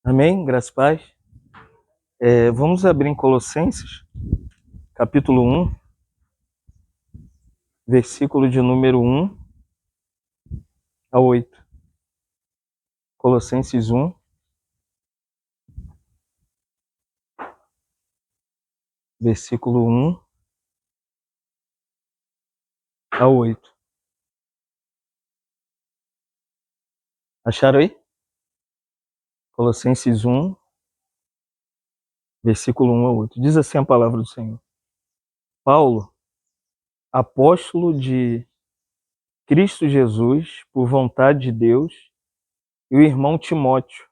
Amém? Graças e paz. Vamos abrir em Colossenses, capítulo 1, versículo de número 1 a 8. Colossenses 1, versículo 1 a 8. Acharam aí? Colossenses 1, versículo 1 a 8. Diz assim a palavra do Senhor. Paulo, apóstolo de Cristo Jesus, por vontade de Deus, e o irmão Timóteo,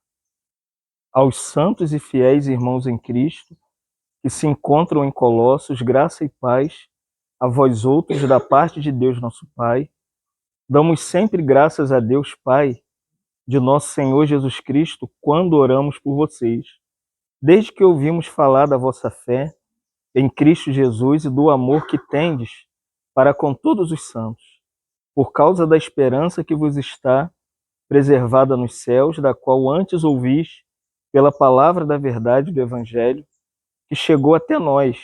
aos santos e fiéis irmãos em Cristo, que se encontram em Colossos, graça e paz a vós outros da parte de Deus nosso Pai. Damos sempre graças a Deus Pai de nosso Senhor Jesus Cristo quando oramos por vocês, desde que ouvimos falar da vossa fé em Cristo Jesus e do amor que tendes para com todos os santos, por causa da esperança que vos está preservada nos céus, da qual antes ouvis pela palavra da verdade do Evangelho, que chegou até nós,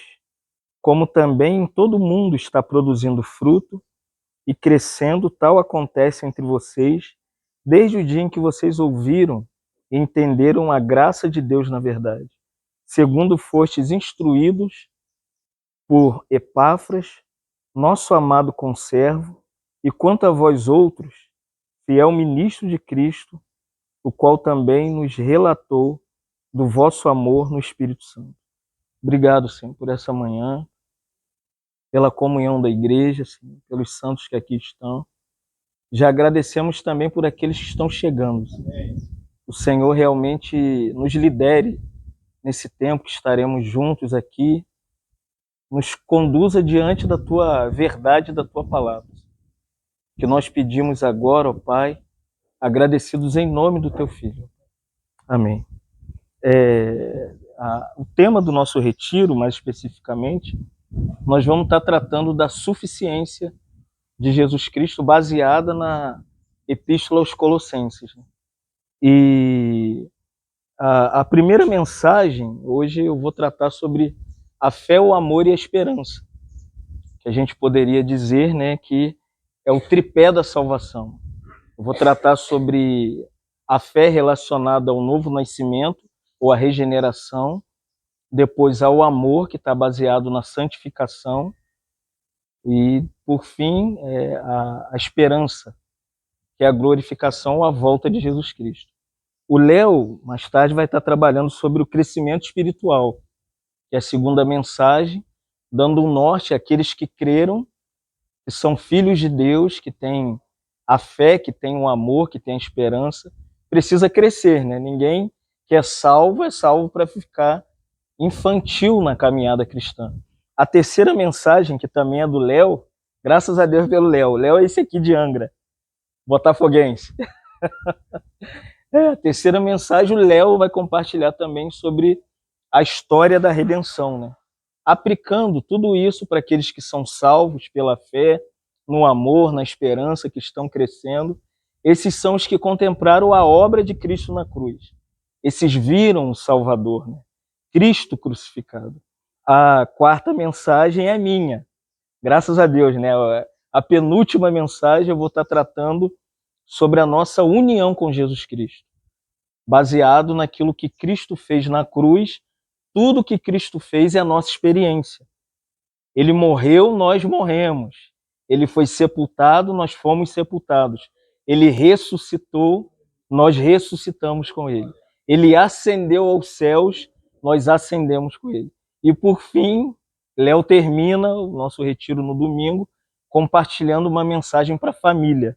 como também em todo o mundo está produzindo fruto e crescendo, tal acontece entre vocês, desde o dia em que vocês ouviram e entenderam a graça de Deus na verdade, segundo fostes instruídos por Epáfras, nosso amado conservo, e quanto a vós outros, fiel ministro de Cristo, o qual também nos relatou do vosso amor no Espírito Santo. Obrigado, Senhor, por essa manhã, pela comunhão da igreja, Senhor, pelos santos que aqui estão. Já agradecemos também por aqueles que estão chegando. O Senhor realmente nos lidere nesse tempo que estaremos juntos aqui, nos conduza diante da Tua verdade e da Tua palavra. Que nós pedimos agora, ó Pai, agradecidos em nome do Teu Filho. Amém. O tema do nosso retiro, mais especificamente, nós vamos estar tratando da suficiência de Jesus Cristo baseada na Epístola aos Colossenses. E a primeira mensagem, hoje eu vou tratar sobre a fé, o amor e a esperança, que a gente poderia dizer, né, que é o tripé da salvação. Eu vou tratar sobre a fé relacionada ao novo nascimento, ou à regeneração, depois ao amor, que está baseado na santificação, e, por fim, a esperança, que é a glorificação ou a volta de Jesus Cristo. O Léo, mais tarde, vai estar trabalhando sobre o crescimento espiritual, que é a segunda mensagem, dando um norte àqueles que creram, que são filhos de Deus, que têm a fé, que têm o amor, que têm a esperança. Precisa crescer, né? Ninguém que é salvo para ficar infantil na caminhada cristã. A terceira mensagem, que também é do Léo, graças a Deus pelo Léo. O Léo é esse aqui de Angra, botafoguense. A terceira mensagem, o Léo vai compartilhar também sobre a história da redenção, né? Aplicando tudo isso para aqueles que são salvos pela fé, no amor, na esperança, que estão crescendo. Esses são os que contemplaram a obra de Cristo na cruz. Esses viram o Salvador, né? Cristo crucificado. A quarta mensagem é minha, graças a Deus, né? A penúltima mensagem eu vou estar tratando sobre a nossa união com Jesus Cristo, baseado naquilo que Cristo fez na cruz. Tudo que Cristo fez é a nossa experiência. Ele morreu, nós morremos. Ele foi sepultado, nós fomos sepultados. Ele ressuscitou, nós ressuscitamos com ele. Ele ascendeu aos céus, nós ascendemos com ele. E por fim, Léo termina o nosso retiro no domingo compartilhando uma mensagem para a família.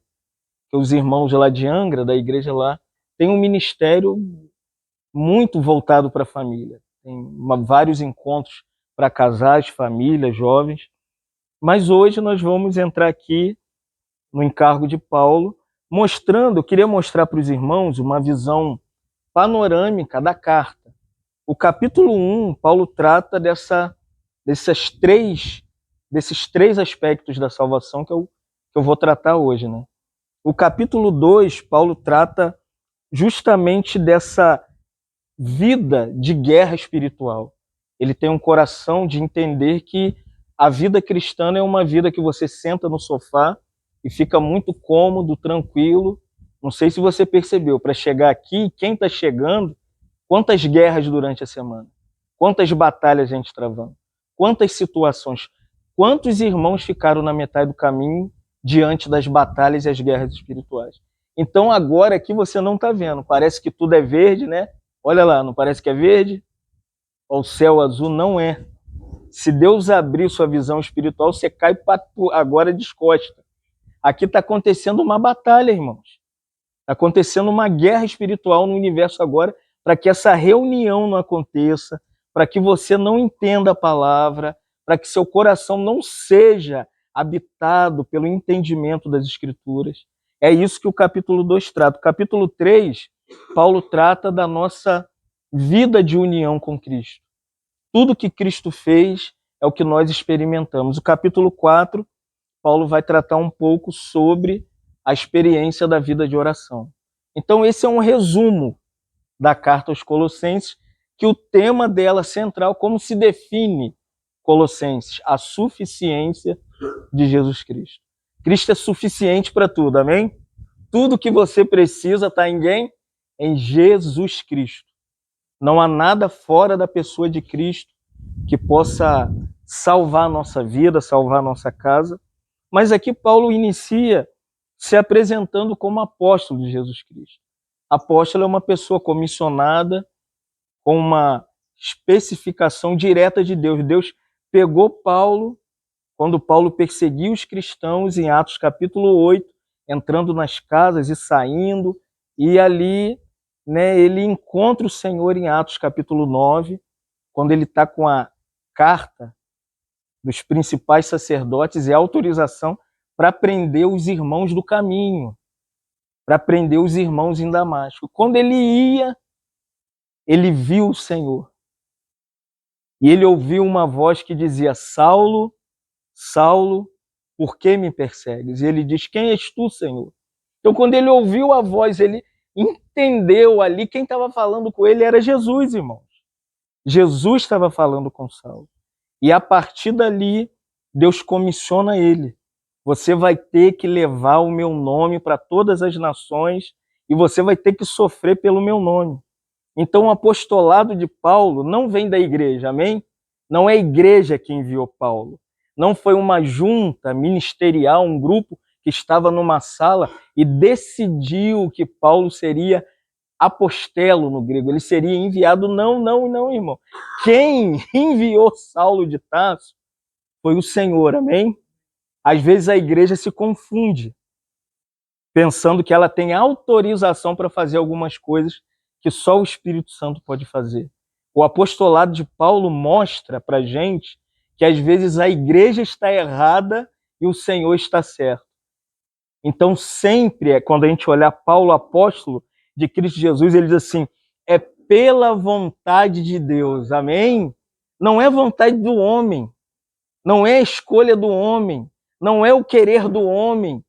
Que os irmãos lá de Angra, da igreja lá, têm um ministério muito voltado para a família. Tem vários encontros para casais, famílias, jovens. Mas hoje nós vamos entrar aqui no encargo de Paulo, eu queria mostrar para os irmãos uma visão panorâmica da carta. O capítulo 1, Paulo trata desses três aspectos da salvação que eu vou tratar hoje, né? O capítulo 2, Paulo trata justamente dessa vida de guerra espiritual. Ele tem um coração de entender que a vida cristã é uma vida que você senta no sofá e fica muito cômodo, tranquilo. Não sei se você percebeu, para chegar aqui, quem está chegando, quantas guerras durante a semana, quantas batalhas a gente travando, quantas situações, quantos irmãos ficaram na metade do caminho diante das batalhas e as guerras espirituais. Então agora aqui você não está vendo, parece que tudo é verde, né? Olha lá, não parece que é verde? O céu azul não é. Se Deus abrir sua visão espiritual, você cai agora descosta. Aqui está acontecendo uma batalha, irmãos. Está acontecendo uma guerra espiritual no universo agora, para que essa reunião não aconteça, para que você não entenda a palavra, para que seu coração não seja habitado pelo entendimento das Escrituras. É isso que o capítulo 2 trata. O capítulo 3, Paulo trata da nossa vida de união com Cristo. Tudo que Cristo fez é o que nós experimentamos. O capítulo 4, Paulo vai tratar um pouco sobre a experiência da vida de oração. Então esse é um resumo da carta aos Colossenses, que o tema dela central, como se define Colossenses, a suficiência de Jesus Cristo. Cristo é suficiente para tudo, amém? Tudo que você precisa está em quem? Em Jesus Cristo. Não há nada fora da pessoa de Cristo que possa salvar a nossa vida, salvar a nossa casa. Mas aqui Paulo inicia se apresentando como apóstolo de Jesus Cristo. Apóstolo é uma pessoa comissionada com uma especificação direta de Deus. Deus pegou Paulo, quando Paulo perseguiu os cristãos, em Atos capítulo 8, entrando nas casas e saindo, e ali, né, ele encontra o Senhor em Atos capítulo 9, quando ele está com a carta dos principais sacerdotes e a autorização para prender os irmãos do caminho, para prender os irmãos em Damasco. Quando ele ia, ele viu o Senhor. E ele ouviu uma voz que dizia: Saulo, Saulo, por que me persegues? E ele diz: quem és tu, Senhor? Então, quando ele ouviu a voz, ele entendeu ali, quem estava falando com ele era Jesus, irmãos. Jesus estava falando com Saulo. E a partir dali, Deus comissiona ele. Você vai ter que levar o meu nome para todas as nações e você vai ter que sofrer pelo meu nome. Então o apostolado de Paulo não vem da igreja, amém? Não é a igreja que enviou Paulo. Não foi uma junta ministerial, um grupo que estava numa sala e decidiu que Paulo seria apostelo no grego, ele seria enviado. Não, irmão. Quem enviou Saulo de Tarso foi o Senhor, amém? Às vezes a igreja se confunde, pensando que ela tem autorização para fazer algumas coisas que só o Espírito Santo pode fazer. O apostolado de Paulo mostra para a gente que às vezes a igreja está errada e o Senhor está certo. Então sempre, quando a gente olhar Paulo, apóstolo de Cristo Jesus, ele diz assim: é pela vontade de Deus, amém? Não é vontade do homem, não é a escolha do homem, não é o querer do homem.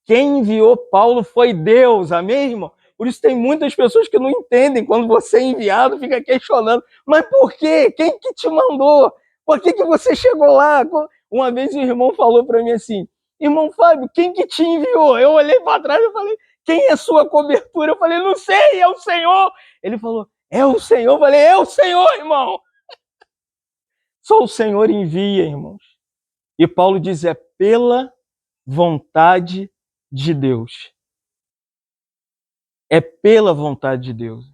Quem enviou Paulo foi Deus, amém, irmão? Por isso tem muitas pessoas que não entendem, quando você é enviado, fica questionando, mas por quê? Quem que te mandou? Por que que você chegou lá? Uma vez um irmão falou para mim assim: irmão Fábio, quem que te enviou? Eu olhei para trás e falei: quem é sua cobertura? Eu falei: não sei, é o Senhor. Ele falou: é o Senhor? Eu falei: é o Senhor, irmão. Só o Senhor envia, irmãos. E Paulo diz: é pela vontade de Deus. É pela vontade de Deus.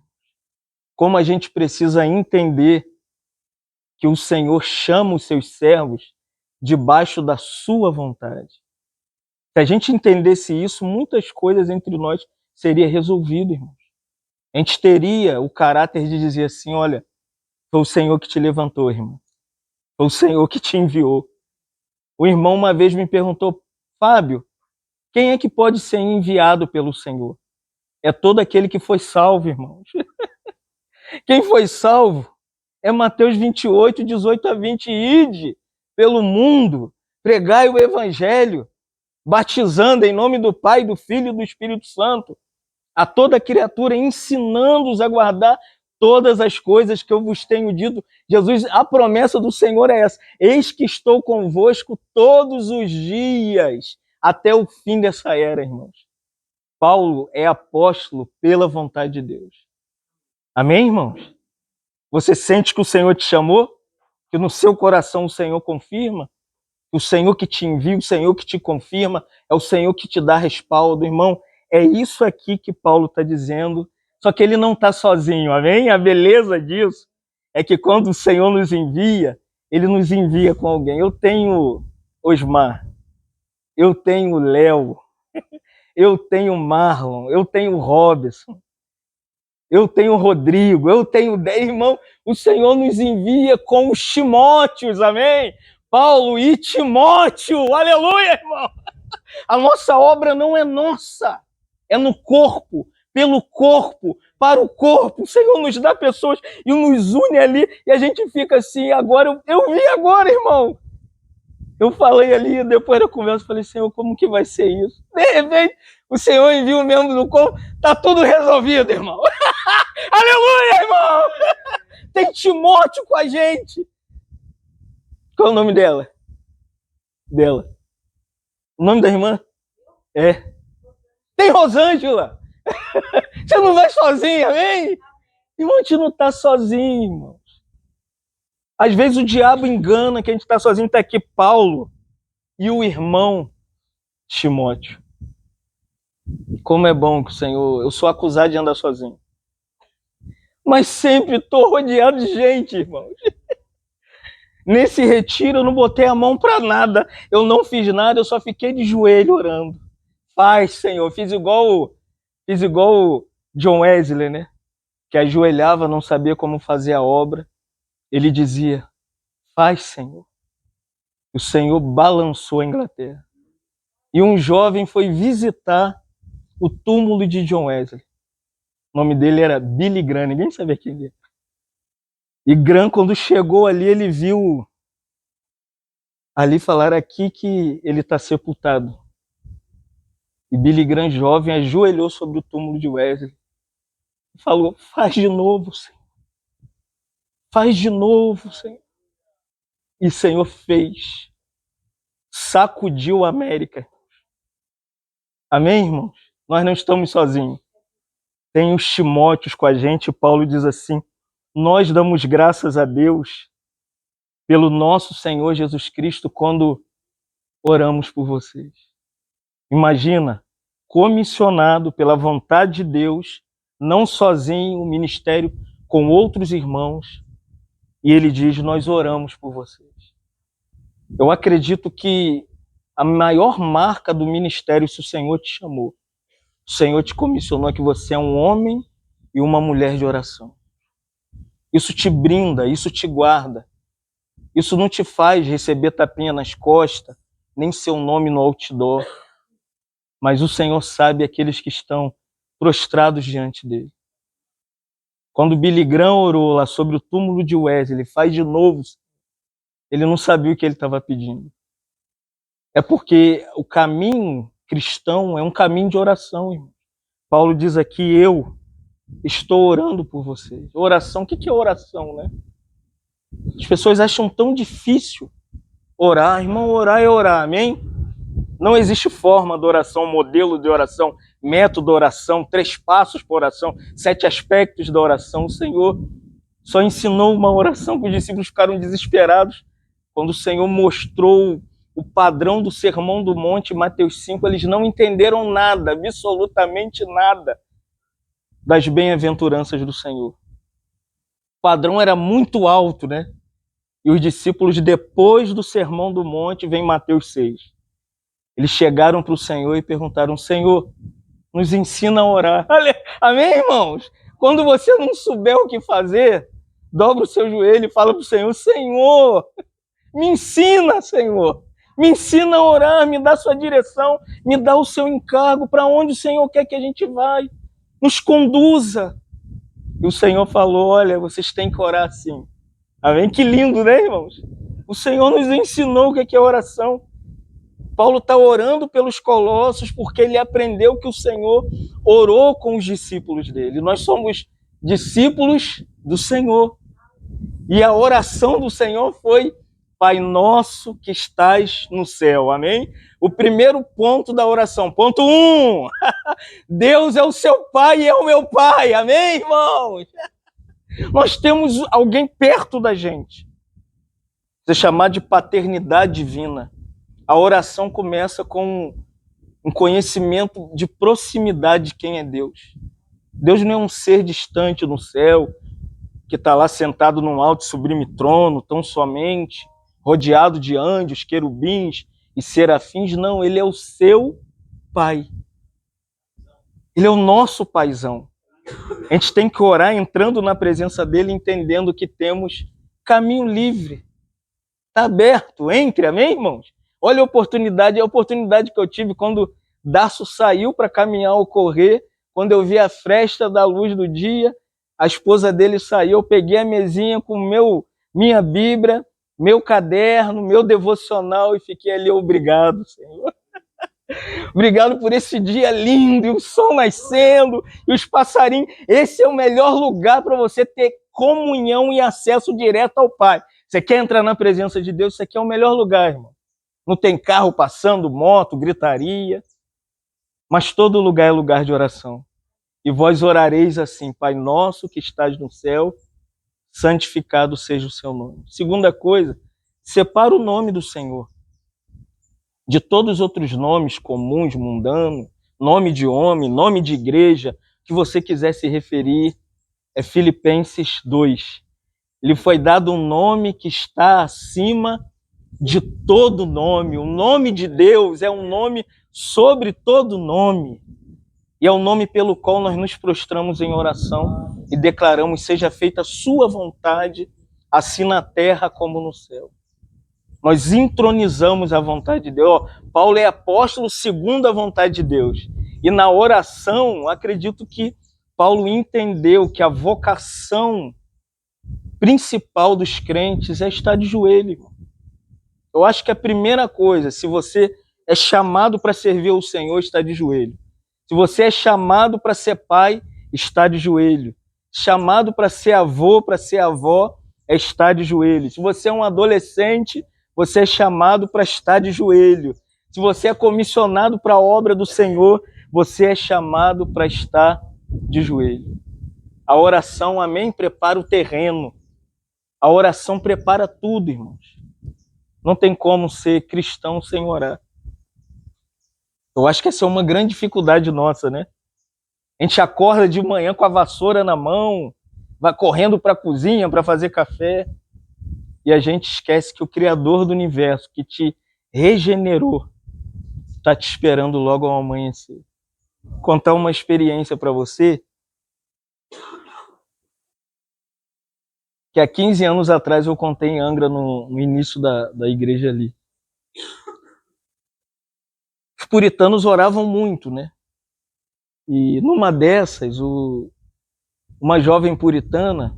Como a gente precisa entender que o Senhor chama os seus servos debaixo da sua vontade. Se a gente entendesse isso, muitas coisas entre nós seria resolvido, irmãos. A gente teria o caráter de dizer assim: olha, foi o Senhor que te levantou, irmão. Foi o Senhor que te enviou. O irmão uma vez me perguntou: Fábio, quem é que pode ser enviado pelo Senhor? É todo aquele que foi salvo, irmãos. Quem foi salvo é Mateus 28, 18 a 20. Ide pelo mundo, pregai o evangelho, batizando em nome do Pai, do Filho e do Espírito Santo, a toda criatura, ensinando-os a guardar todas as coisas que eu vos tenho dito. Jesus, a promessa do Senhor é essa: eis que estou convosco todos os dias, até o fim dessa era, irmãos. Paulo é apóstolo pela vontade de Deus. Amém, irmãos? Você sente que o Senhor te chamou? Que no seu coração o Senhor confirma? O Senhor que te envia, o Senhor que te confirma, é o Senhor que te dá respaldo, irmão. É isso aqui que Paulo está dizendo. Só que ele não está sozinho, amém? A beleza disso é que quando o Senhor nos envia, ele nos envia com alguém. Eu tenho Osmar, eu tenho Léo, eu tenho Marlon, eu tenho Robson, eu tenho Rodrigo, eu tenho 10 irmãos. O Senhor nos envia com os Timóteos, amém? Paulo e Timóteo, aleluia, irmão. A nossa obra não é nossa, é no corpo, pelo corpo, para o corpo. O Senhor nos dá pessoas e nos une ali, e a gente fica assim, agora, eu vi agora, irmão. Eu falei ali, depois da conversa, falei, Senhor, como que vai ser isso? De repente, o Senhor envia o membro do corpo, tá tudo resolvido, irmão. Aleluia, irmão. Tem Timóteo com a gente. Qual é o nome dela? O nome da irmã? É. Tem Rosângela. Você não vai sozinha, amém? Irmão, a gente não está sozinho, irmão. Às vezes o diabo engana que a gente está sozinho. Está aqui Paulo e o irmão Timóteo. Como é bom que o Senhor... Eu sou acusado de andar sozinho. Mas sempre estou rodeado de gente, irmãos. Nesse retiro eu não botei a mão para nada. Eu não fiz nada, eu só fiquei de joelho orando. Faz, Senhor. Fiz igual o John Wesley, né? Que ajoelhava, não sabia como fazer a obra. Ele dizia, faz, Senhor. O Senhor balançou a Inglaterra. E um jovem foi visitar o túmulo de John Wesley. O nome dele era Billy Graham, ninguém sabia quem ele era. E Graham, quando chegou ali, ele viu ali falar aqui que ele está sepultado. E Billy Graham, jovem, ajoelhou sobre o túmulo de Wesley e falou, faz de novo, Senhor. Faz de novo, Senhor. E o Senhor fez. Sacudiu a América. Amém, irmãos? Nós não estamos sozinhos. Tem os Timóteos com a gente. Paulo diz assim, nós damos graças a Deus pelo nosso Senhor Jesus Cristo quando oramos por vocês. Imagina, comissionado pela vontade de Deus, não sozinho, o ministério com outros irmãos, e ele diz, nós oramos por vocês. Eu acredito que a maior marca do ministério, se o Senhor te chamou, o Senhor te comissionou, é que você é um homem e uma mulher de oração. Isso te brinda, isso te guarda. Isso não te faz receber tapinha nas costas, nem seu nome no outdoor. Mas o Senhor sabe aqueles que estão prostrados diante dele. Quando Billy Graham orou lá sobre o túmulo de Wesley, ele faz de novo, ele não sabia o que ele estava pedindo. É porque o caminho cristão é um caminho de oração, irmão. Paulo diz aqui, eu estou orando por vocês. Oração, o que é oração, né? As pessoas acham tão difícil orar. Irmão, orar é orar, amém? Não existe forma de oração, modelo de oração, método de oração, 3 passos para oração, 7 aspectos da oração. O Senhor só ensinou uma oração que os discípulos ficaram desesperados. Quando o Senhor mostrou o padrão do Sermão do Monte, Mateus 5, eles não entenderam nada, absolutamente nada, das bem-aventuranças do Senhor. O padrão era muito alto, né? E os discípulos, depois do Sermão do Monte, vem Mateus 6. Eles chegaram para o Senhor e perguntaram, Senhor, nos ensina a orar. Amém, irmãos? Quando você não souber o que fazer, dobra o seu joelho e fala para o Senhor, Senhor, me ensina, Senhor. Me ensina a orar, me dá sua direção, me dá o seu encargo, para onde o Senhor quer que a gente vá. Nos conduza. E o Senhor falou, olha, vocês têm que orar assim. Amém? Que lindo, né, irmãos? O Senhor nos ensinou o que é oração. Paulo está orando pelos colossos porque ele aprendeu que o Senhor orou com os discípulos dele. Nós somos discípulos do Senhor. E a oração do Senhor foi: Pai nosso que estás no céu. Amém? O primeiro ponto da oração. Ponto 1. Deus é o seu Pai e é o meu Pai. Amém, irmãos? Nós temos alguém perto da gente. Você chamar de paternidade divina. A oração começa com um conhecimento de proximidade de quem é Deus. Deus não é um ser distante no céu, que está lá sentado num alto e sublime trono, tão somente, rodeado de anjos, querubins e serafins. Não, ele é o seu Pai. Ele é o nosso paizão. A gente tem que orar entrando na presença dele, entendendo que temos caminho livre. Está aberto, entre, amém, irmãos? Olha a oportunidade que eu tive quando Darcio saiu para caminhar ou correr, quando eu vi a fresta da luz do dia, a esposa dele saiu, eu peguei a mesinha com minha Bíblia, meu caderno, meu devocional e fiquei ali, obrigado, Senhor. Obrigado por esse dia lindo, e o sol nascendo, e os passarinhos. Esse é o melhor lugar para você ter comunhão e acesso direto ao Pai. Você quer entrar na presença de Deus? Isso aqui é o melhor lugar, irmão. Não tem carro passando, moto, gritaria. Mas todo lugar é lugar de oração. E vós orareis assim: Pai nosso que estás no céu, santificado seja o seu nome. Segunda coisa, separa o nome do Senhor de todos os outros nomes comuns, mundanos, nome de homem, nome de igreja, que você quiser se referir. É Filipenses 2. Lhe foi dado um nome que está acima de todo nome. O nome de Deus é um nome sobre todo nome. E é o nome pelo qual nós nos prostramos em oração e declaramos: seja feita a sua vontade, assim na terra como no céu. Nós entronizamos a vontade de Deus. Paulo é apóstolo segundo a vontade de Deus. E na oração, acredito que Paulo entendeu que a vocação principal dos crentes é estar de joelho. Eu acho que a primeira coisa, se você é chamado para servir ao Senhor, está de joelho. Se você é chamado para ser pai, está de joelho. Chamado para ser avô, para ser avó, é estar de joelho. Se você é um adolescente, você é chamado para estar de joelho. Se você é comissionado para a obra do Senhor, você é chamado para estar de joelho. A oração, amém, prepara o terreno. A oração prepara tudo, irmãos. Não tem como ser cristão sem orar. Eu acho que essa é uma grande dificuldade nossa, né? A gente acorda de manhã com a vassoura na mão, vai correndo para a cozinha para fazer café, e a gente esquece que o Criador do universo, que te regenerou, está te esperando logo ao amanhecer. Vou contar uma experiência para você, que há 15 anos atrás eu contei em Angra, no início da igreja ali. Os puritanos oravam muito, né? E numa dessas, uma jovem puritana,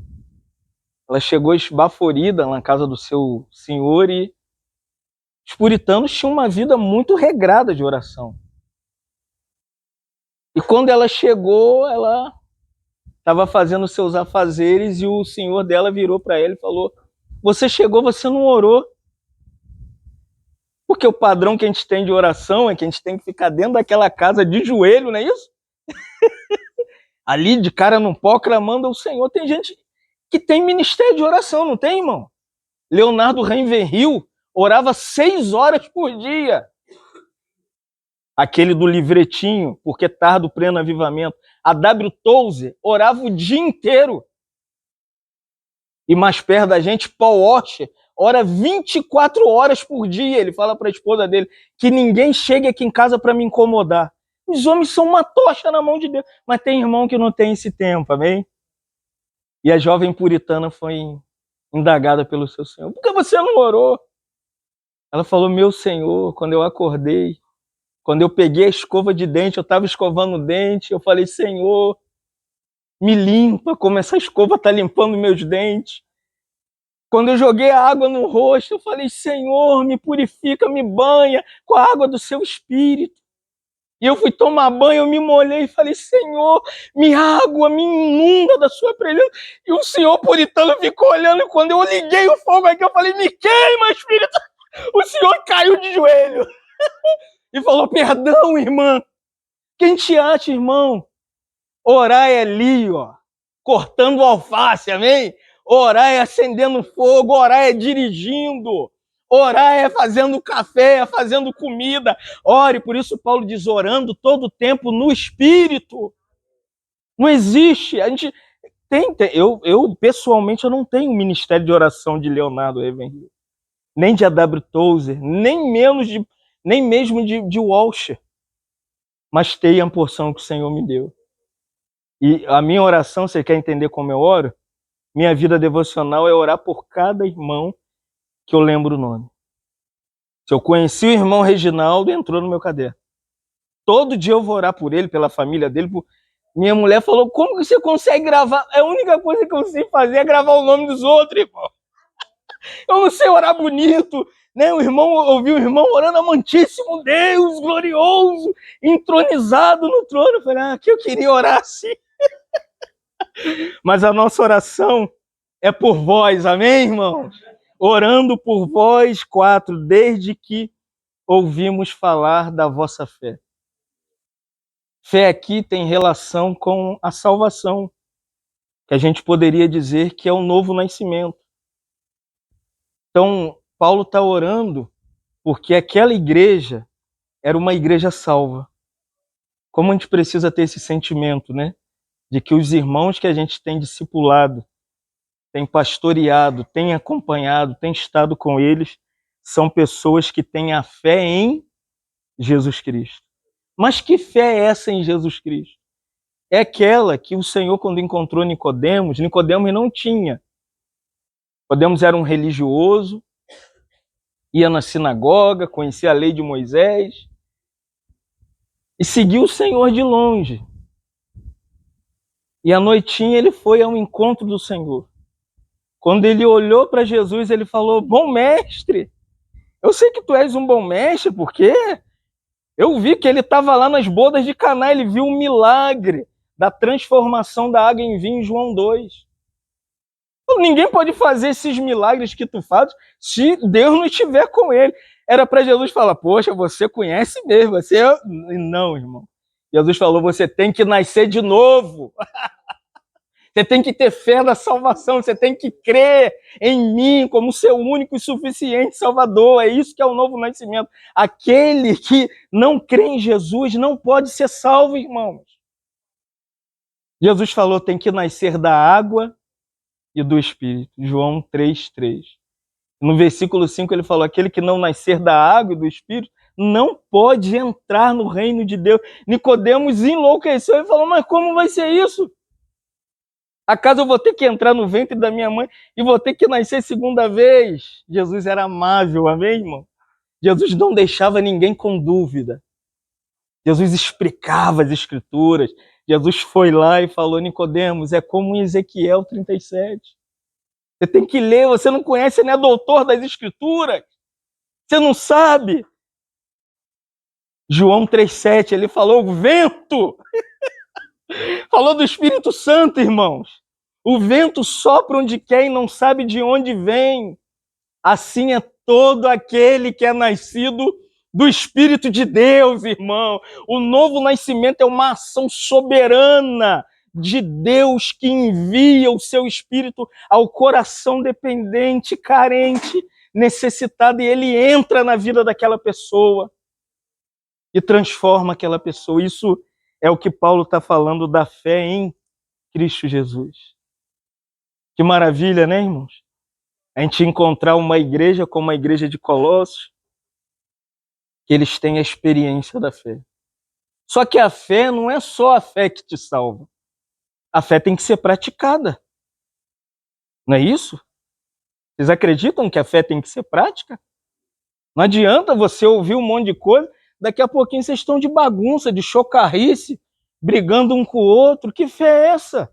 ela chegou esbaforida na casa do seu senhor, e os puritanos tinham uma vida muito regrada de oração. E quando ela chegou, ela estava fazendo seus afazeres e o senhor dela virou para ela e falou: você chegou, você não orou. Porque o padrão que a gente tem de oração é que a gente tem que ficar dentro daquela casa de joelho, não é isso? Ali de cara num pó, clamando ao Senhor. Tem gente que tem ministério de oração, não tem, irmão? Leonardo Rainverhill orava 6 horas por dia. Aquele do livretinho, porque tarda o pleno avivamento. A W. Tozer orava o dia inteiro. E mais perto da gente, Paul Washer ora 24 horas por dia. Ele fala para a esposa dele: que ninguém chegue aqui em casa para me incomodar. Os homens são uma tocha na mão de Deus. Mas tem irmão que não tem esse tempo, amém? E a jovem puritana foi indagada pelo seu senhor: por que você não orou? Ela falou: meu senhor, quando eu acordei, quando eu peguei a escova de dente, eu estava escovando o dente, eu falei: Senhor, me limpa como essa escova está limpando meus dentes. Quando eu joguei a água no rosto, eu falei: Senhor, me purifica, me banha com a água do seu Espírito. E eu fui tomar banho, eu me molhei e falei, Senhor, me água, me inunda da sua presença. E o senhor puritano ficou olhando, e quando eu liguei o fogo aqui, eu falei, me queima, Espírito. O senhor caiu de joelho e falou, perdão, irmã. Quem te acha, irmão? Orar é ali, ó, cortando alface, amém? Orar é acendendo fogo, orar é dirigindo. Orar é fazendo café, é fazendo comida. Ore, por isso Paulo diz, orando todo o tempo no Espírito. Não existe. A gente eu pessoalmente, eu não tenho um ministério de oração de Leonardo Ravenhill, nem de A.W. Tozer, nem mesmo de Walsh. Mas tenho a porção que o Senhor me deu. E a minha oração, você quer entender como eu oro? Minha vida devocional é orar por cada irmão que eu lembro o nome. Se eu conheci o irmão Reginaldo, entrou no meu caderno. Todo dia eu vou orar por ele, pela família dele. Minha mulher falou, como que você consegue gravar? A única coisa que eu sei fazer é gravar o nome dos outros, irmão. Eu não sei orar bonito, né? Ouvi o irmão orando, amantíssimo Deus, glorioso, entronizado no trono. Eu falei, que eu queria orar assim. Mas a nossa oração é por vós, amém, irmãos? Orando por vós, 4, desde que ouvimos falar da vossa fé. Fé aqui tem relação com a salvação, que a gente poderia dizer que é o novo nascimento. Então, Paulo está orando porque aquela igreja era uma igreja salva. Como a gente precisa ter esse sentimento, né? De que os irmãos que a gente tem discipulado, tem pastoreado, tem acompanhado, tem estado com eles, são pessoas que têm a fé em Jesus Cristo. Mas que fé é essa em Jesus Cristo? É aquela que o Senhor, quando encontrou Nicodemos não tinha. Nicodemos era um religioso, ia na sinagoga, conhecia a lei de Moisés e seguiu o Senhor de longe. E à noitinha ele foi ao encontro do Senhor. Quando ele olhou para Jesus, ele falou, bom mestre, eu sei que tu és um bom mestre, porque eu vi que ele estava lá nas bodas de Caná, ele viu um milagre da transformação da água em vinho em João 2. Ninguém pode fazer esses milagres que tu fazes se Deus não estiver com ele. Era para Jesus falar, poxa, você conhece mesmo, você... Não, irmão. Jesus falou, você tem que nascer de novo. Você tem que ter fé na salvação, você tem que crer em mim como seu único e suficiente Salvador. É isso que é o novo nascimento. Aquele que não crê em Jesus não pode ser salvo, irmãos. Jesus falou, tem que nascer da água e do Espírito. João 3:3. No versículo 5 ele falou, aquele que não nascer da água e do Espírito não pode entrar no reino de Deus. Nicodemos enlouqueceu e falou, mas como vai ser isso? Acaso eu vou ter que entrar no ventre da minha mãe e vou ter que nascer segunda vez? Jesus era amável, amém, irmão? Jesus não deixava ninguém com dúvida. Jesus explicava as escrituras. Jesus foi lá e falou, Nicodemos, é como em Ezequiel 37. Você tem que ler, você não conhece, você não é doutor das escrituras. Você não sabe. João 3:7, ele falou o vento. Falou do Espírito Santo, irmãos. O vento sopra onde quer e não sabe de onde vem. Assim é todo aquele que é nascido do Espírito de Deus, irmão. O novo nascimento é uma ação soberana de Deus que envia o seu Espírito ao coração dependente, carente, necessitado, e ele entra na vida daquela pessoa e transforma aquela pessoa. Isso é o que Paulo está falando da fé em Cristo Jesus. Que maravilha, né, irmãos? A gente encontrar uma igreja como a igreja de Colossos, que eles têm a experiência da fé. Só que a fé não é só a fé que te salva. A fé tem que ser praticada. Não é isso? Vocês acreditam que a fé tem que ser prática? Não adianta você ouvir um monte de coisa, daqui a pouquinho vocês estão de bagunça, de chocarrice, brigando um com o outro. Que fé é essa?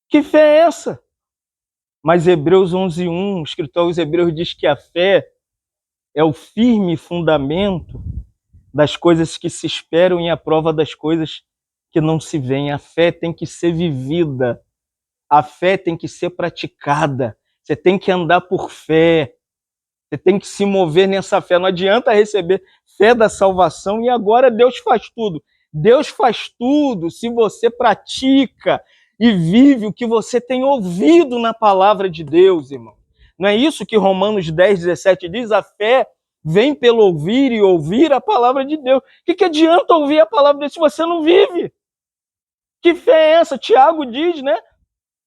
Que fé é essa? Mas Hebreus 11:1, o escritor aos Hebreus diz que a fé é o firme fundamento das coisas que se esperam e a prova das coisas que não se veem. A fé tem que ser vivida, a fé tem que ser praticada, você tem que andar por fé, você tem que se mover nessa fé. Não adianta receber fé da salvação e agora Deus faz tudo. Deus faz tudo se você pratica e vive o que você tem ouvido na palavra de Deus, irmão. Não é isso que Romanos 10:17 diz? A fé vem pelo ouvir e ouvir a palavra de Deus. O que adianta ouvir a palavra de Deus se você não vive? Que fé é essa? Tiago diz, né?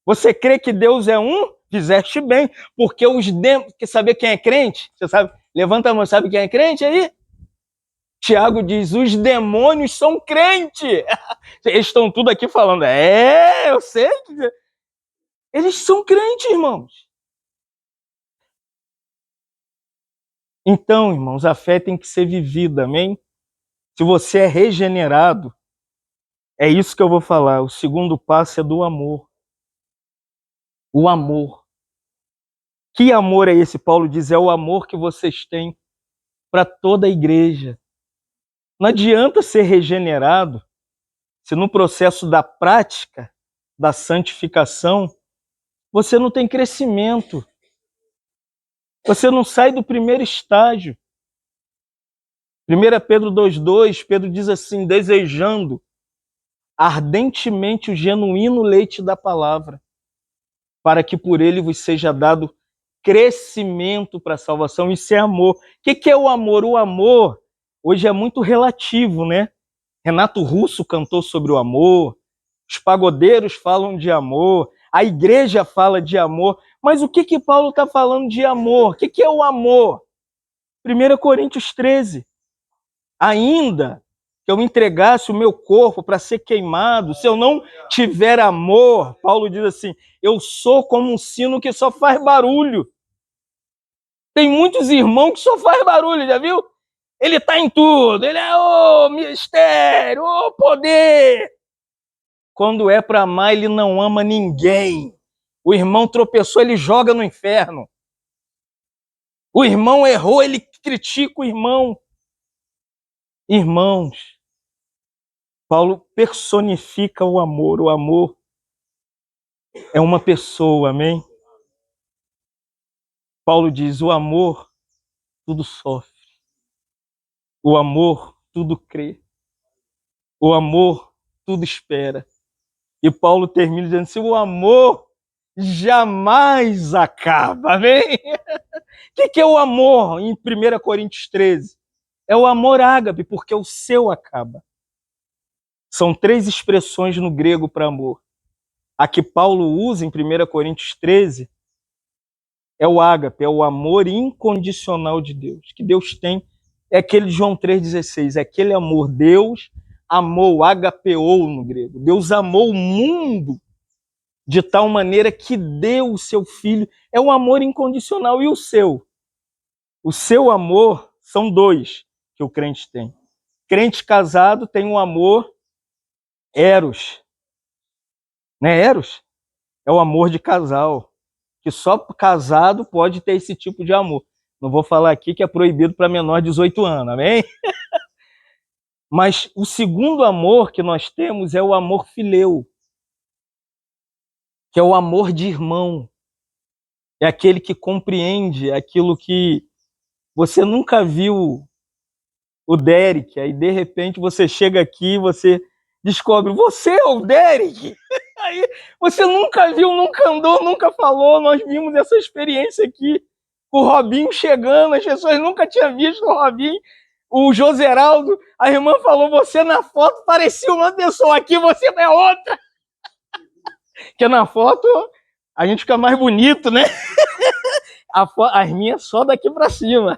Você crê que Deus é um? Fizeste bem, porque os demônios... Quer saber quem é crente? Você sabe? Levanta a mão, sabe quem é crente aí? Tiago diz, os demônios são crentes. Eles estão tudo aqui falando, eu sei. Eles são crentes, irmãos. Então, irmãos, a fé tem que ser vivida, amém? Se você é regenerado, é isso que eu vou falar. O segundo passo é do amor. O amor. Que amor é esse? Paulo diz, é o amor que vocês têm para toda a igreja. Não adianta ser regenerado se no processo da prática, da santificação, você não tem crescimento. Você não sai do primeiro estágio. 1 Pedro 2:2, Pedro diz assim, desejando ardentemente o genuíno leite da palavra, para que por ele vos seja dado crescimento para a salvação. Isso é amor. O que é o amor? O amor hoje é muito relativo, né? Renato Russo cantou sobre o amor, os pagodeiros falam de amor, a igreja fala de amor, mas o que Paulo está falando de amor? O que é o amor? 1 Coríntios 13. Ainda que eu entregasse o meu corpo para ser queimado, se eu não tiver amor, Paulo diz assim, eu sou como um sino que só faz barulho. Tem muitos irmãos que só faz barulho, já viu? Ele está em tudo, ele é o mistério, o poder. Quando é para amar, ele não ama ninguém. O irmão tropeçou, ele joga no inferno. O irmão errou, ele critica o irmão. Irmãos, Paulo personifica o amor. O amor é uma pessoa, amém? Paulo diz, o amor tudo sofre. O amor tudo crê. O amor tudo espera. E Paulo termina dizendo assim, o amor jamais acaba, amém? O que é o amor em 1 Coríntios 13? É o amor ágape, porque o seu acaba. São 3 expressões no grego para amor. A que Paulo usa em 1 Coríntios 13 é o ágape, é o amor incondicional de Deus, que Deus tem, é aquele de João 3,16, é aquele amor. Deus amou, agapeou no grego. Deus amou o mundo de tal maneira que deu o seu filho. É um amor incondicional. E o seu? O seu amor são 2 que o crente tem. Crente casado tem um amor eros. Né, eros? É o amor de casal. Que só casado pode ter esse tipo de amor. Não vou falar aqui que é proibido para menor de 18 anos, amém? Mas o segundo amor que nós temos é o amor fileu, que é o amor de irmão. É aquele que compreende aquilo que você nunca viu o Derek, aí de repente você chega aqui e você descobre, você é o Derek? Aí você nunca viu, nunca andou, nunca falou, nós vimos essa experiência aqui, o Robinho chegando, as pessoas nunca tinham visto o Robinho, o Joseraldo, a irmã falou, você na foto parecia uma pessoa, aqui você é outra. Porque na foto a gente fica mais bonito, né? As minhas só daqui pra cima.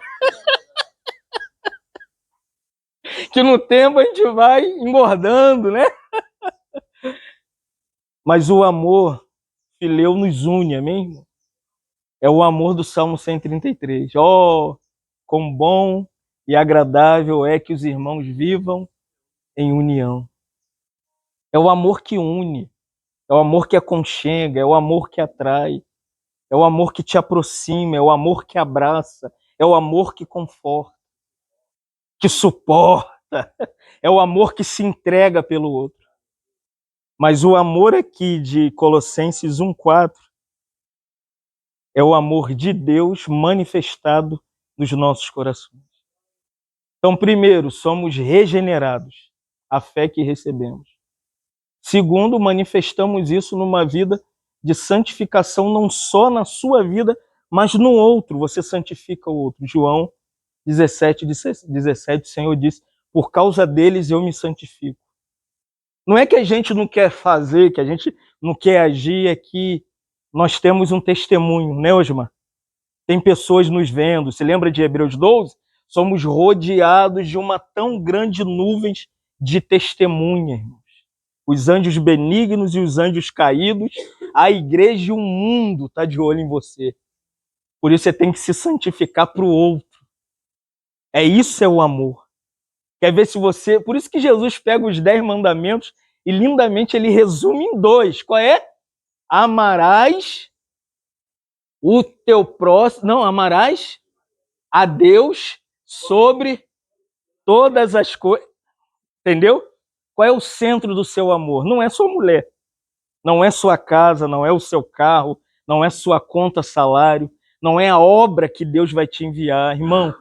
Que no tempo a gente vai engordando, né? Mas o amor fileu nos une, amém? É o amor do Salmo 133. Oh, quão bom e agradável é que os irmãos vivam em união. É o amor que une, é o amor que aconchega, é o amor que atrai, é o amor que te aproxima, é o amor que abraça, é o amor que conforta, que suporta. É o amor que se entrega pelo outro. Mas o amor aqui de Colossenses 1:4 é o amor de Deus manifestado nos nossos corações. Então, primeiro, somos regenerados, a fé que recebemos. Segundo, manifestamos isso numa vida de santificação, não só na sua vida, mas no outro. Você santifica o outro. João 17, o Senhor disse, por causa deles eu me santifico. Não é que a gente não quer fazer, que a gente não quer agir, é que nós temos um testemunho, né, Osmar? Tem pessoas nos vendo. Se lembra de Hebreus 12? Somos rodeados de uma tão grande nuvem de testemunha, irmãos. Os anjos benignos e os anjos caídos, a igreja e o mundo está de olho em você. Por isso você tem que se santificar para o outro. Isso é o amor. Quer ver se você... Por isso que Jesus pega os 10 mandamentos e lindamente ele resume em 2. Qual é? Amarás o teu próximo... Não, amarás a Deus sobre todas as coisas. Entendeu? Qual é o centro do seu amor? Não é sua mulher, não é sua casa, não é o seu carro, não é sua conta salário, não é a obra que Deus vai te enviar. Irmão,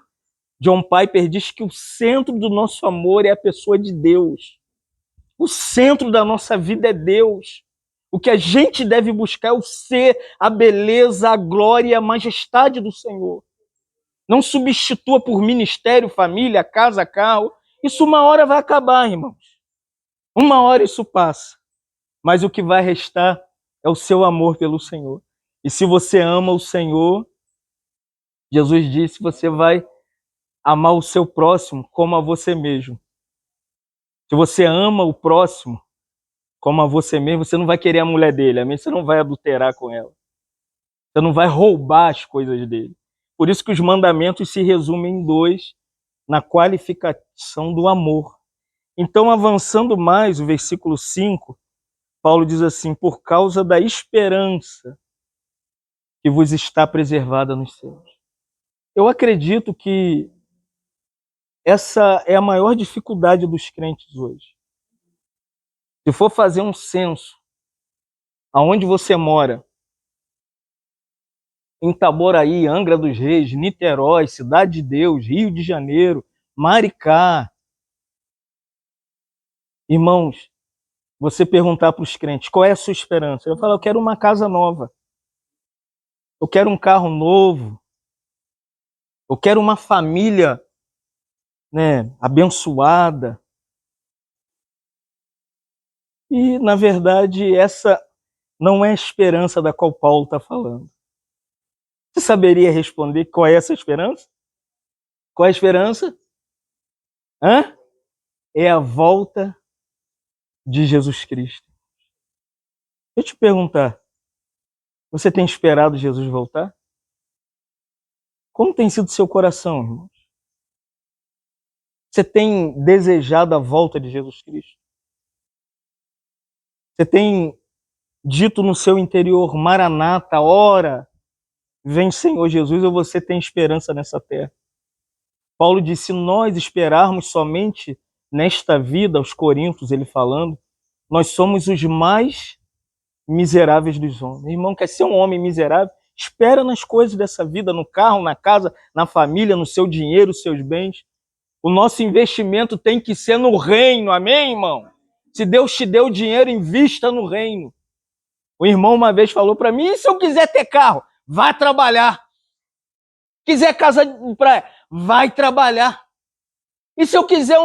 John Piper diz que o centro do nosso amor é a pessoa de Deus. O centro da nossa vida é Deus. O que a gente deve buscar é o ser, a beleza, a glória e a majestade do Senhor. Não substitua por ministério, família, casa, carro. Isso uma hora vai acabar, irmãos. Uma hora isso passa. Mas o que vai restar é o seu amor pelo Senhor. E se você ama o Senhor, Jesus disse, você vai amar o seu próximo como a você mesmo. Se você ama o próximo como a você mesmo, você não vai querer a mulher dele, amém? Você não vai adulterar com ela. Você não vai roubar as coisas dele. Por isso que os mandamentos se resumem em 2, na qualificação do amor. Então, avançando mais, o versículo 5, Paulo diz assim, por causa da esperança que vos está preservada nos céus. Eu acredito que essa é a maior dificuldade dos crentes hoje. Se for fazer um censo, aonde você mora, em Itaboraí, Angra dos Reis, Niterói, Cidade de Deus, Rio de Janeiro, Maricá, irmãos, você perguntar para os crentes, qual é a sua esperança? Eu falo, eu quero uma casa nova. Eu quero um carro novo. Eu quero uma família, né, abençoada. E, na verdade, essa não é a esperança da qual Paulo está falando. Você saberia responder qual é essa esperança? Qual é a esperança? É a volta de Jesus Cristo. Deixa eu te perguntar, você tem esperado Jesus voltar? Como tem sido seu coração, irmãos? Você tem desejado a volta de Jesus Cristo? Você tem dito no seu interior, Maranata, ora, vem Senhor Jesus, ou você tem esperança nessa terra? Paulo disse, se nós esperarmos somente nesta vida, aos Coríntios, ele falando, nós somos os mais miseráveis dos homens. Irmão, quer ser um homem miserável? Espera nas coisas dessa vida, no carro, na casa, na família, no seu dinheiro, nos seus bens. O nosso investimento tem que ser no reino, amém, irmão? Se Deus te deu dinheiro, invista no reino. O irmão uma vez falou para mim, e se eu quiser ter carro? Vai trabalhar. Quiser casa de praia? Vai trabalhar. E se eu quiser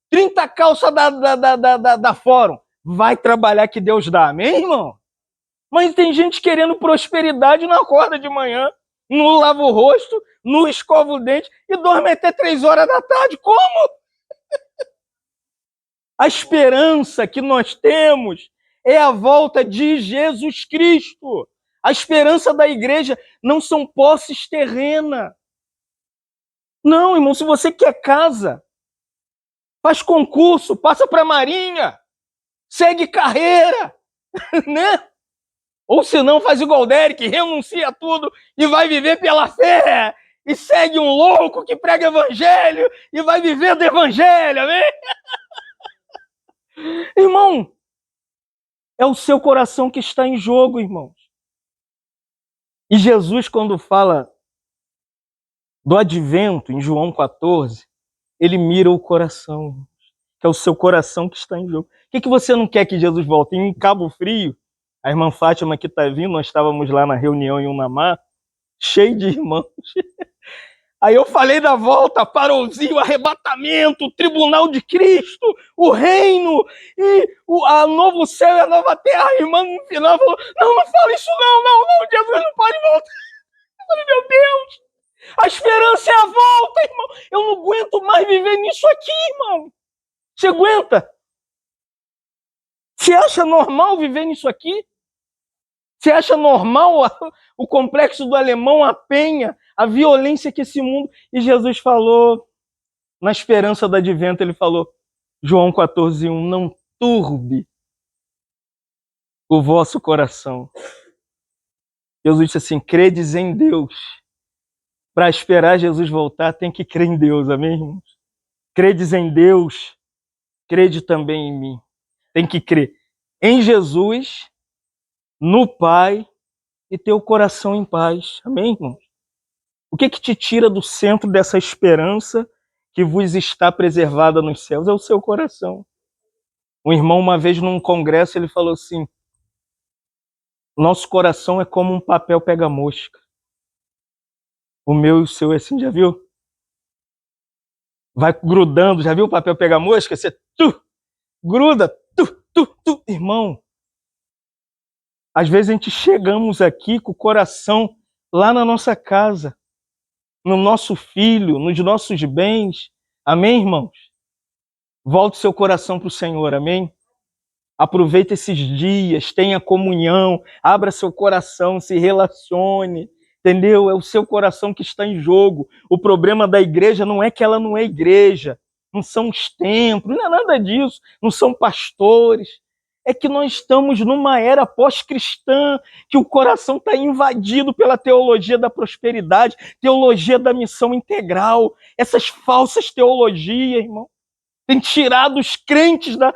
30 calças da Fórum? Vai trabalhar que Deus dá, amém, irmão? Mas tem gente querendo prosperidade, não acorda de manhã, não lava o rosto, não escova o dente e dorme até 3 horas da tarde. Como? A esperança que nós temos é a volta de Jesus Cristo. A esperança da igreja não são posses terrenas. Não, irmão, se você quer casa, faz concurso, passa para a Marinha, segue carreira, né? Ou se não, faz igual o Derek, renuncia tudo e vai viver pela fé. e segue um louco que prega evangelho e vai viver do evangelho, amém? Irmão, é o seu coração que está em jogo, irmãos. E Jesus, quando fala do advento, em João 14, ele mira o coração, que é o seu coração que está em jogo. O que você não quer que Jesus volte? Em Cabo Frio, a irmã Fátima que está vindo, nós estávamos lá na reunião em Unamar, cheio de irmãos. Aí eu falei da volta, Parolzinho, arrebatamento, o tribunal de Cristo, o reino, e a novo céu e a nova terra. A irmã no final falou, não fala isso não, Jesus não pode voltar. Eu falei, meu Deus, a esperança é a volta, irmão. Eu não aguento mais viver nisso aqui, irmão. Você aguenta? Você acha normal viver nisso aqui? Você acha normal o complexo do alemão, a penha, a violência que esse mundo... E Jesus falou, na esperança do advento, ele falou, João 14:1, não turbe o vosso coração. Jesus disse assim, credes em Deus. Para esperar Jesus voltar, tem que crer em Deus, amém, irmãos? Credes em Deus, crede também em mim. Tem que crer em Jesus, no Pai, e ter o coração em paz. Amém, irmãos? O que te tira do centro dessa esperança que vos está preservada nos céus? É o seu coração. Um irmão, uma vez num congresso, ele falou assim, nosso coração é como um papel pega-mosca. O meu e o seu, assim, já viu? Vai grudando, já viu o papel pega-mosca? Você gruda, irmão. Às vezes a gente chegamos aqui com o coração lá na nossa casa, no nosso filho, nos nossos bens. Amém, irmãos? Volte seu coração para o Senhor, amém? Aproveite esses dias, tenha comunhão, abra seu coração, se relacione, entendeu? É o seu coração que está em jogo. O problema da igreja não é que ela não é igreja, não são os templos, não é nada disso, não são pastores. É que nós estamos numa era pós-cristã, que o coração está invadido pela teologia da prosperidade, teologia da missão integral, essas falsas teologias, irmão. Tem tirado os crentes da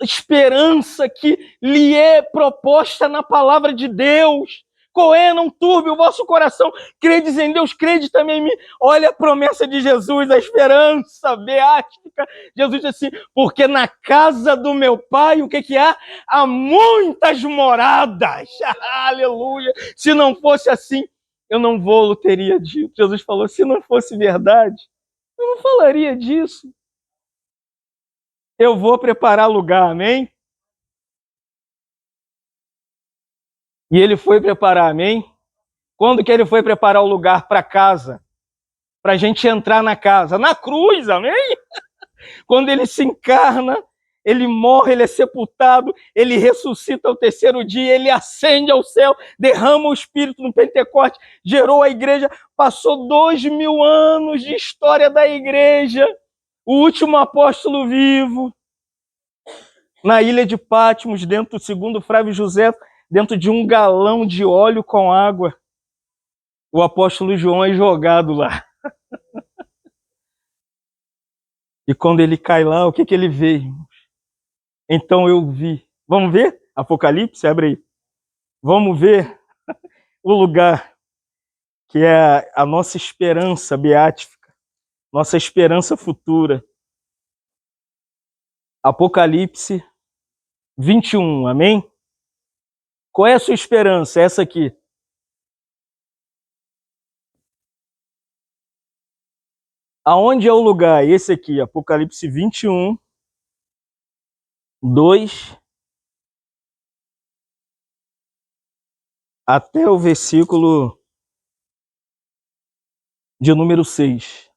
esperança que lhe é proposta na palavra de Deus. Coé, não turbe o vosso coração. Credes em Deus, crede também em mim. Olha a promessa de Jesus, a esperança beática. Jesus disse assim, porque na casa do meu pai, o que há? Há muitas moradas. Aleluia. Se não fosse assim, eu não vou, teria dito. Jesus falou, se não fosse verdade, eu não falaria disso. Eu vou preparar lugar, amém? E ele foi preparar, amém? Quando que ele foi preparar o lugar para casa? Para a gente entrar na casa? Na cruz, amém? Quando ele se encarna, ele morre, ele é sepultado, ele ressuscita ao terceiro dia, ele ascende ao céu, derrama o Espírito no Pentecoste, gerou a igreja, passou 2000 anos de história da igreja, o último apóstolo vivo, na ilha de Patmos, dentro do segundo Flávio José, dentro de um galão de óleo com água. O apóstolo João é jogado lá. E quando ele cai lá, o que ele vê, irmãos? Então eu vi. Vamos ver? Apocalipse, abre aí. Vamos ver o lugar que é a nossa esperança beática, nossa esperança futura. Apocalipse 21, amém? Qual é a sua esperança? Essa aqui. Aonde é o lugar? Esse aqui, Apocalipse 21, 2 até o versículo de número 6.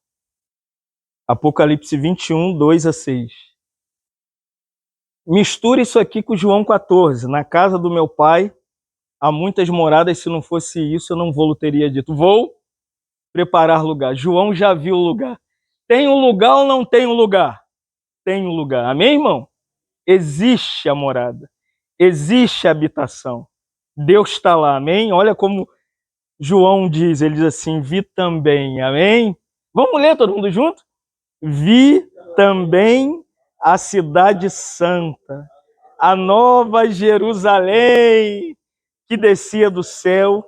Apocalipse 21, 2 a 6. Mistura isso aqui com João 14. Na casa do meu pai há muitas moradas, se não fosse isso eu não teria dito. Vou preparar lugar. João já viu o lugar. Tem um lugar ou não tem um lugar? Tem um lugar. Amém, irmão? Existe a morada. Existe a habitação. Deus está lá, amém? Olha como João diz, ele diz assim, vi também, amém? Vamos ler todo mundo junto? Vi também a cidade santa, a nova Jerusalém, que descia do céu,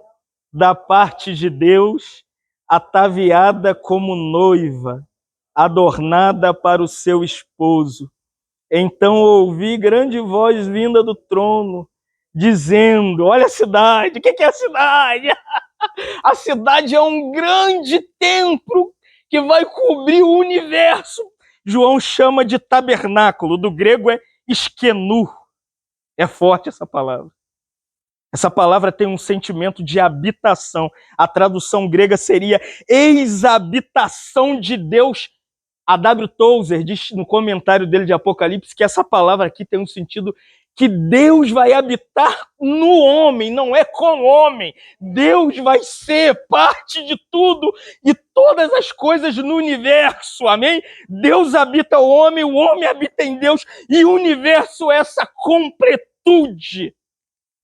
da parte de Deus, ataviada como noiva, adornada para o seu esposo. Então ouvi grande voz vinda do trono, dizendo, olha a cidade, o que é a cidade? A cidade é um grande templo que vai cobrir o universo. João chama de tabernáculo, do grego é esquenu. É forte essa palavra. Essa palavra tem um sentimento de habitação. A tradução grega seria eis a habitação de Deus. A W. Tozer diz no comentário dele de Apocalipse que essa palavra aqui tem um sentido que Deus vai habitar no homem, não é com o homem. Deus vai ser parte de tudo e todas as coisas no universo, amém? Deus habita o homem habita em Deus e o universo é essa completude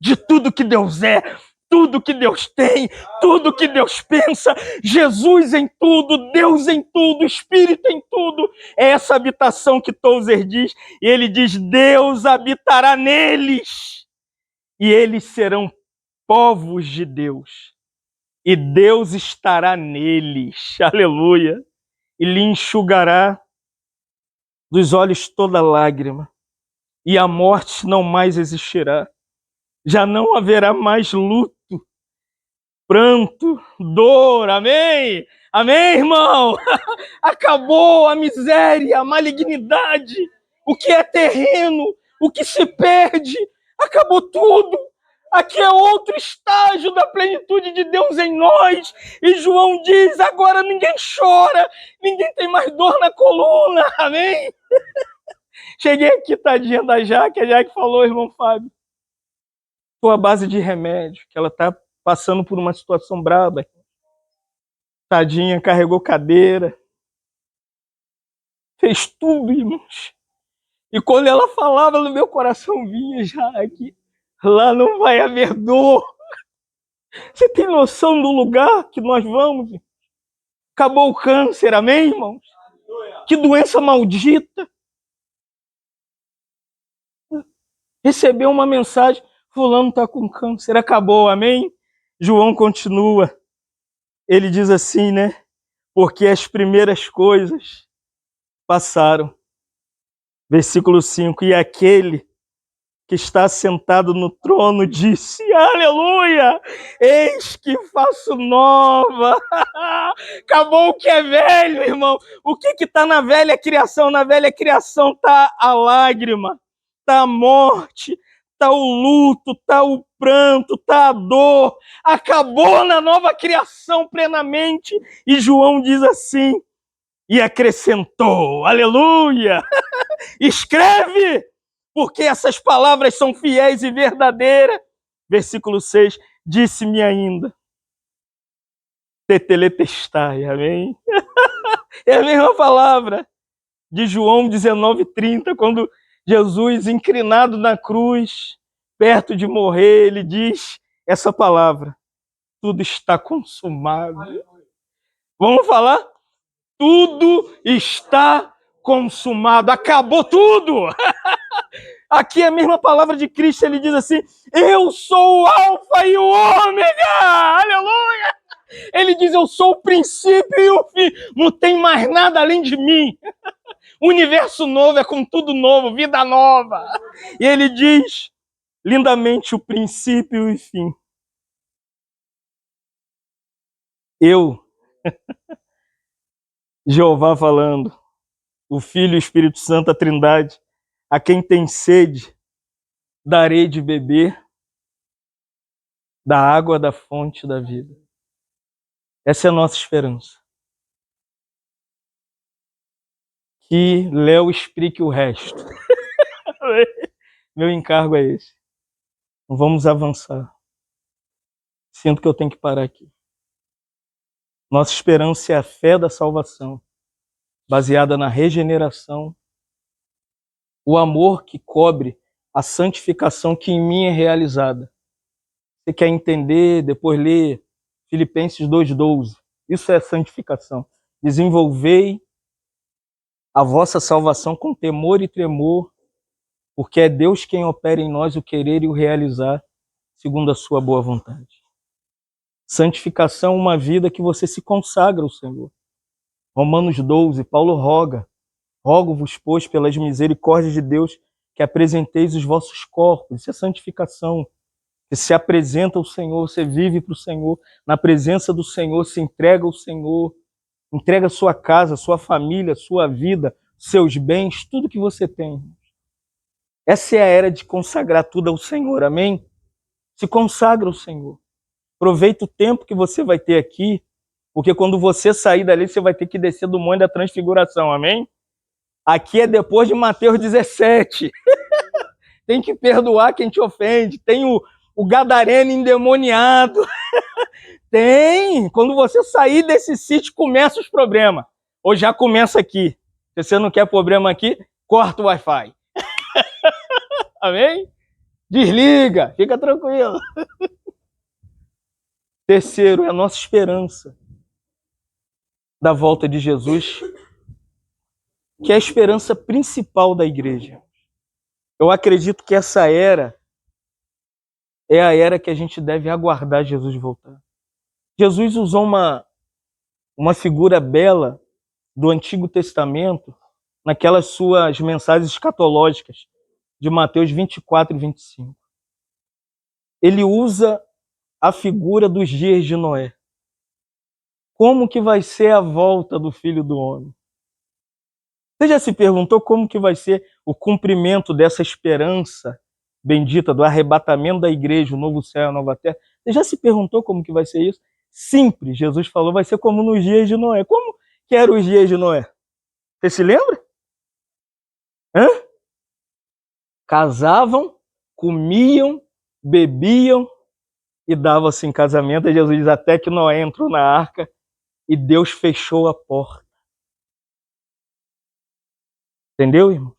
de tudo que Deus é, tudo que Deus tem, tudo que Deus pensa, Jesus em tudo, Deus em tudo, Espírito em tudo. É essa habitação que Tozer diz, e ele diz, Deus habitará neles, e eles serão povos de Deus, e Deus estará neles, aleluia, e lhe enxugará dos olhos toda lágrima, e a morte não mais existirá. Já não haverá mais luto, pranto, dor, amém? Amém, irmão? Acabou a miséria, a malignidade, o que é terreno, o que se perde, acabou tudo. Aqui é outro estágio da plenitude de Deus em nós. E João diz, agora ninguém chora, ninguém tem mais dor na coluna, amém? Cheguei aqui, tadinha da Jaque, a Jaque falou, irmão Fábio, estou à base de remédio, que ela está passando por uma situação braba. Tadinha, carregou cadeira, fez tudo, irmãos. E quando ela falava, no meu coração vinha já aqui, lá não vai haver dor. Você tem noção do lugar que nós vamos? Acabou o câncer, amém, irmãos? Que doença maldita. Recebeu uma mensagem, fulano está com câncer, acabou, amém? João continua, ele diz assim, né? Porque as primeiras coisas passaram. Versículo 5, e aquele que está sentado no trono disse, aleluia, eis que faço nova. Acabou o que é velho, irmão. O que está na velha criação? Na velha criação está a lágrima, está a morte, está o luto, está o pranto, está a dor. Acabou na nova criação plenamente. E João diz assim, e acrescentou, aleluia, escreve, porque essas palavras são fiéis e verdadeiras. Versículo 6, disse-me ainda, tetelestai, amém? É a mesma palavra de João 19:30, quando Jesus, inclinado na cruz, perto de morrer, ele diz essa palavra, tudo está consumado. Vamos falar? Tudo está consumado, acabou tudo. Aqui é a mesma palavra de Cristo, ele diz assim, eu sou o alfa e o ômega, aleluia. Ele diz, eu sou o princípio e o fim, não tem mais nada além de mim. Universo novo é com tudo novo, vida nova. E ele diz, lindamente, o princípio e o fim. Eu, Jeová falando, o Filho e o Espírito Santo, a Trindade, a quem tem sede, darei de beber da água da fonte da vida. Essa é a nossa esperança. Que Léo explique o resto. Meu encargo é esse. Vamos avançar. Sinto que eu tenho que parar aqui. Nossa esperança é a fé da salvação, baseada na regeneração, o amor que cobre a santificação que em mim é realizada. Você quer entender, depois lê Filipenses 2,12. Isso é santificação. Desenvolvei a vossa salvação com temor e tremor, porque é Deus quem opera em nós o querer e o realizar, segundo a sua boa vontade. Santificação é uma vida que você se consagra ao Senhor. Romanos 12, Paulo rogo-vos, pois, pelas misericórdias de Deus, que apresenteis os vossos corpos. Isso é santificação. Você se apresenta ao Senhor, você vive para o Senhor, na presença do Senhor, se entrega ao Senhor, entrega a sua casa, sua família, sua vida, seus bens, tudo que você tem. Essa é a era de consagrar tudo ao Senhor, amém? Se consagra ao Senhor. Aproveita o tempo que você vai ter aqui, porque quando você sair dali, você vai ter que descer do Monte da Transfiguração, amém? Aqui é depois de Mateus 17. Tem que perdoar quem te ofende. Tem o gadareno endemoniado. Tem. Quando você sair desse sítio, começa os problemas. Ou já começa aqui. Se você não quer problema aqui, corta o Wi-Fi. Amém? Desliga. Fica tranquilo. Terceiro, é a nossa esperança da volta de Jesus, que é a esperança principal da igreja. Eu acredito que essa era é a era que a gente deve aguardar Jesus voltar. Jesus usou uma figura bela do Antigo Testamento naquelas suas mensagens escatológicas de Mateus 24 e 25. Ele usa a figura dos dias de Noé. Como que vai ser a volta do Filho do Homem? Você já se perguntou como que vai ser o cumprimento dessa esperança bendita do arrebatamento da igreja, o novo céu e a nova terra? Você já se perguntou como que vai ser isso? Simples, Jesus falou, vai ser como nos dias de Noé. Como que eram os dias de Noé? Você se lembra? Hã? Casavam, comiam, bebiam e davam-se em casamento. E Jesus diz até que Noé entrou na arca e Deus fechou a porta. Entendeu, irmãos?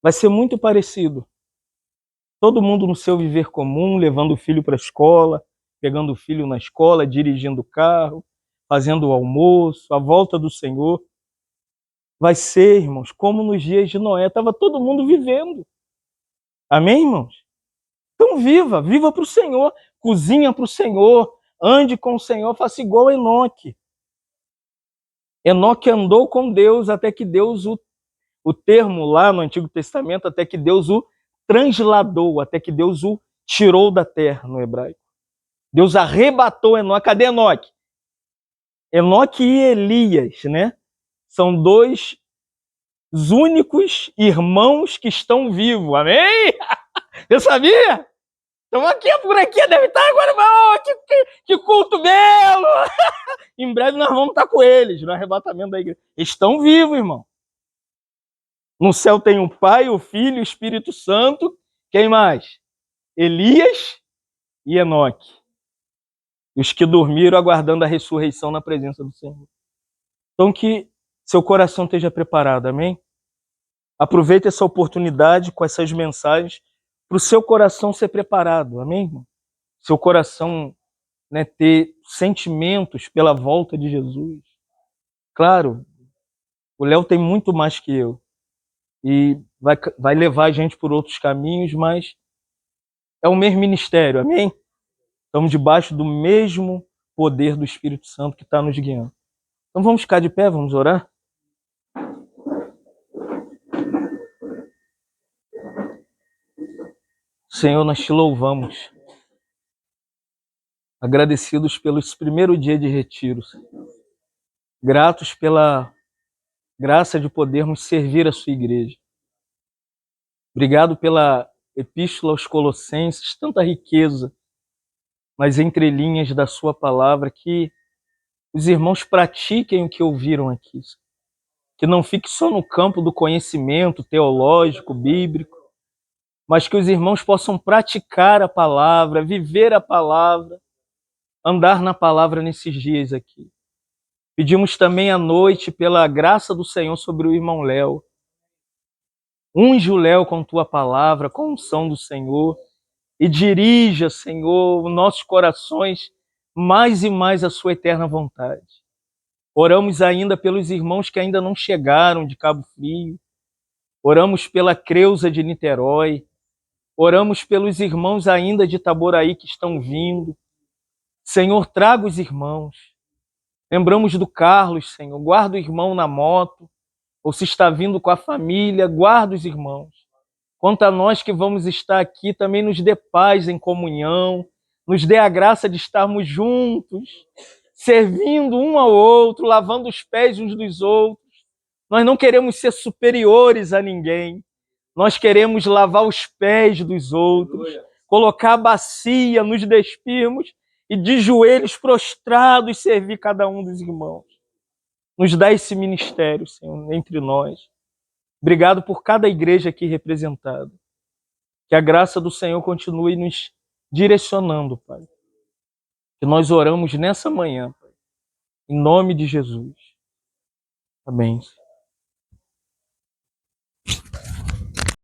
Vai ser muito parecido. Todo mundo no seu viver comum, levando o filho para a escola, pegando o filho na escola, dirigindo o carro, fazendo o almoço, a volta do Senhor. Vai ser, irmãos, como nos dias de Noé. Estava todo mundo vivendo. Amém, irmãos? Então viva para o Senhor, cozinha para o Senhor, ande com o Senhor, faça igual Enoque. Enoque andou com Deus até que Deus o termo lá no Antigo Testamento, até que Deus o transladou, até que Deus o tirou da terra, no hebraico. Deus arrebatou Enoque. Cadê Enoque? Enoque e Elias, né? São dois únicos irmãos que estão vivos. Amém? Eu sabia? Estamos aqui, por aqui, deve estar agora, irmão. Que culto belo! Em breve nós vamos estar com eles no arrebatamento da igreja. Eles estão vivos, irmão. No céu tem o Pai, o Filho, o Espírito Santo. Quem mais? Elias e Enoque. Os que dormiram aguardando a ressurreição na presença do Senhor. Então que seu coração esteja preparado, amém? Aproveite essa oportunidade com essas mensagens para o seu coração ser preparado, amém, irmão? Seu coração, né, ter sentimentos pela volta de Jesus. Claro, o Léo tem muito mais que eu e vai levar a gente por outros caminhos, mas é o mesmo ministério, amém? Estamos debaixo do mesmo poder do Espírito Santo que está nos guiando. Então vamos ficar de pé, vamos orar? Senhor, nós te louvamos, agradecidos pelo primeiro dia de retiro, gratos pela graça de podermos servir a sua igreja. Obrigado pela epístola aos Colossenses, tanta riqueza nas entrelinhas da sua palavra, que os irmãos pratiquem o que ouviram aqui, que não fique só no campo do conhecimento teológico, bíblico, mas que os irmãos possam praticar a palavra, viver a palavra, andar na palavra nesses dias aqui. Pedimos também à noite pela graça do Senhor sobre o irmão Léo. Unge o Léo com tua palavra, com a unção do Senhor, e dirija, Senhor, nossos corações mais e mais a sua eterna vontade. Oramos ainda pelos irmãos que ainda não chegaram de Cabo Frio. Oramos pela Creuza de Niterói. Oramos pelos irmãos ainda de Itaboraí que estão vindo. Senhor, traga os irmãos. Lembramos do Carlos, Senhor. Guarda o irmão na moto. Ou se está vindo com a família, guarda os irmãos. Quanto a nós que vamos estar aqui, também nos dê paz em comunhão. Nos dê a graça de estarmos juntos, servindo um ao outro, lavando os pés uns dos outros. Nós não queremos ser superiores a ninguém. Nós queremos lavar os pés dos outros, colocar a bacia, nos despirmos e de joelhos prostrados servir cada um dos irmãos. Nos dá esse ministério, Senhor, entre nós. Obrigado por cada igreja aqui representada. Que a graça do Senhor continue nos direcionando, Pai. Que nós oramos nessa manhã, Pai. Em nome de Jesus. Amém.